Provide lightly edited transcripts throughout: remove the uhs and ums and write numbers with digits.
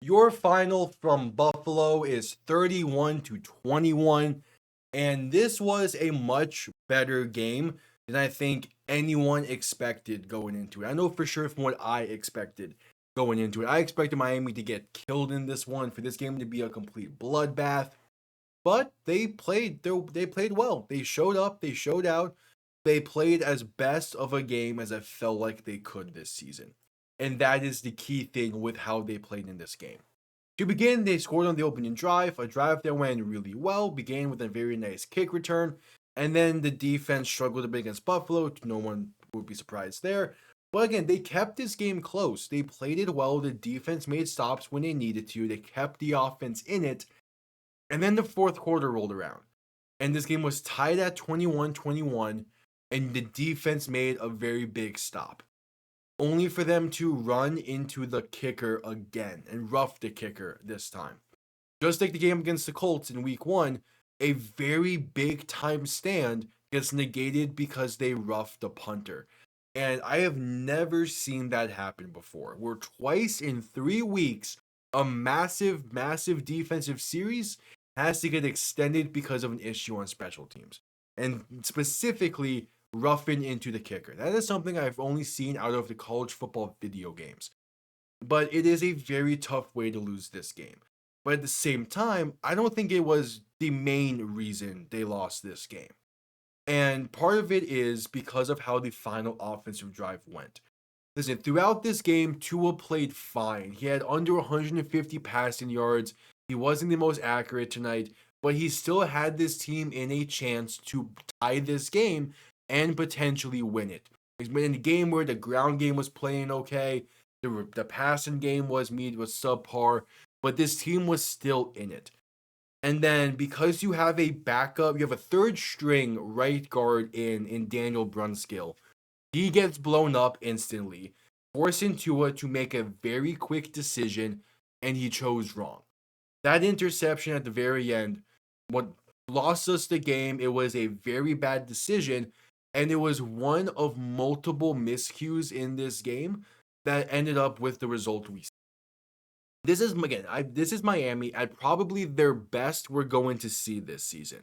Your final from Buffalo is 31-21, and this was a much better game than I think anyone expected going into it. I know for sure from what I expected going into it. I expected Miami to get killed in this one, for this game to be a complete bloodbath, but they played well. They showed up, they showed out. They played as best of a game as I felt like they could this season. And that is the key thing with how they played in this game. To begin, they scored on the opening drive, a drive that went really well, began with a very nice kick return, and then the defense struggled a bit against Buffalo. No one would be surprised there. But again, they kept this game close. They played it well. The defense made stops when they needed to. They kept the offense in it. And then the fourth quarter rolled around, and this game was tied at 21-21, and the defense made a very big stop, only for them to run into the kicker again and rough the kicker this time. Just like the game against the Colts in week 1, a very big time stand gets negated because they roughed the punter. And I have never seen that happen before, where twice in 3 weeks, a massive defensive series has to get extended because of an issue on special teams. And specifically, roughing into the kicker. That is something I've only seen out of the college football video games. But it is a very tough way to lose this game. But at the same time, I don't think it was the main reason they lost this game. And part of it is because of how the final offensive drive went. Listen, throughout this game, Tua played fine. He had under 150 passing yards. He wasn't the most accurate tonight, but he still had this team in a chance to tie this game and potentially win it. He's been in a game where the ground game was playing okay, the passing game was subpar, but this team was still in it. And then because you have a backup, you have a third string right guard in Daniel Brunskill. He gets blown up instantly, forcing Tua to make a very quick decision, and he chose wrong. That interception at the very end, what lost us the game, it was a very bad decision, and it was one of multiple miscues in this game that ended up with the result we see. This is again, this is Miami at probably their best we're going to see this season.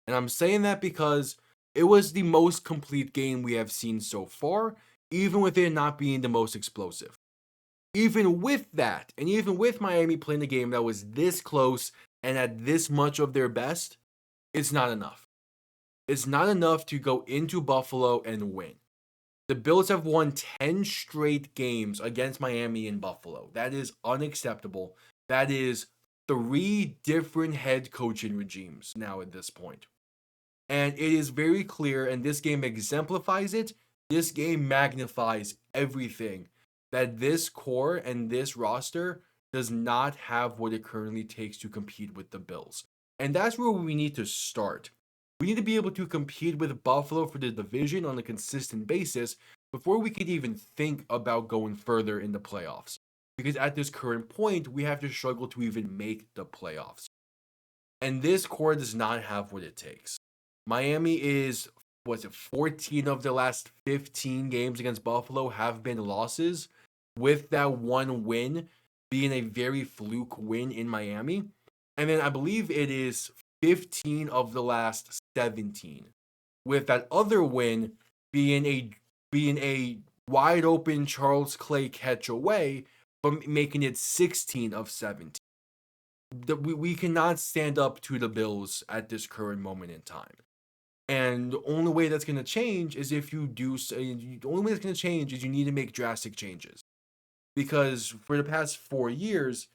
And I'm saying that because it was the most complete game we have seen so far, even with it not being the most explosive. Even with that, and even with Miami playing a game that was this close and at this much of their best, it's not enough. It's not enough to go into Buffalo and win. The Bills have won 10 straight games against Miami and Buffalo. That is unacceptable. That is 3 different head coaching regimes now at this point. And it is very clear, and this game exemplifies it. This game magnifies everything, that this core and this roster does not have what it currently takes to compete with the Bills. And that's where we need to start. We need to be able to compete with Buffalo for the division on a consistent basis before we could even think about going further in the playoffs. Because at this current point, we have to struggle to even make the playoffs. And this core does not have what it takes. Miami is, 14 of the last 15 games against Buffalo have been losses, with that one win being a very fluke win in Miami. And then I believe it is 15 of the last 17, with that other win being a wide open Charles Clay catch away from making it 16 of 17. We cannot stand up to the Bills at this current moment in time. And the only way that's going to change is if you do. The only way that's going to change is you need to make drastic changes, because for the past 4 years,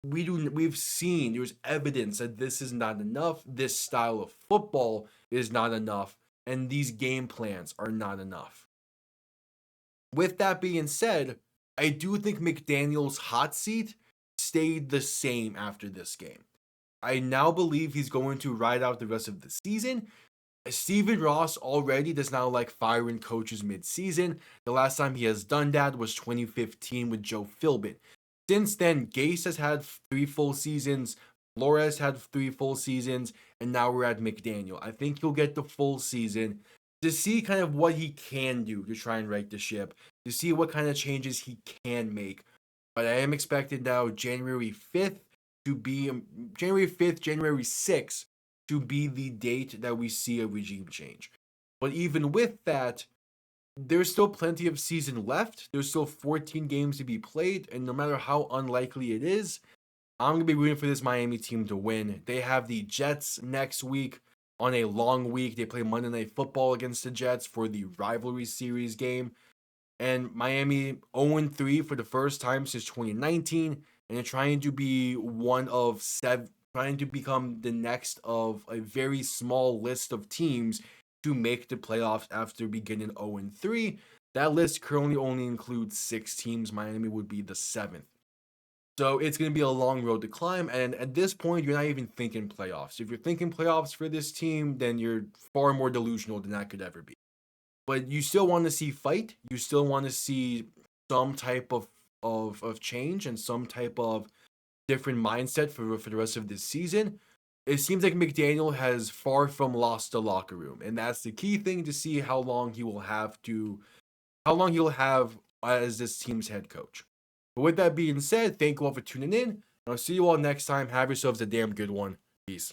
we've seen there's evidence that this is not enough. This style of football is not enough, and these game plans are not enough. With that being said, I do think McDaniel's hot seat stayed the same after this game. I now believe he's going to ride out the rest of the season. Stephen Ross already does not like firing coaches mid-season. The last time he has done that was 2015 with Joe Philbin. Since then, Gase has had 3 full seasons, Flores had 3 full seasons, and now we're at McDaniel. I think he'll get the full season to see kind of what he can do to try and right the ship, to see what kind of changes he can make But I am expected now January 5th to be January 5th, January 6th to be the date that we see a regime change. But even with that, there's still plenty of season left. There's still 14 games to be played, and no matter how unlikely it is, I'm gonna be rooting for this Miami team to win. They have the Jets next week on a long week. They play Monday Night Football against the Jets for the rivalry series game. And Miami 0-3 for the first time since 2019, and they're trying to be one of seven, trying to become the next of a very small list of teams to make the playoffs after beginning 0-3. That list currently only includes 6 teams. Miami would be the seventh. So it's going to be a long road to climb. And at this point, you're not even thinking playoffs. If you're thinking playoffs for this team, then you're far more delusional than that could ever be. But you still want to see fight. You still want to see some type of change and some type of different mindset for the rest of this season. It seems like McDaniel has far from lost the locker room. And that's the key thing to see how long he'll have as this team's head coach. But with that being said, thank you all for tuning in. I'll see you all next time. Have yourselves a damn good one. Peace.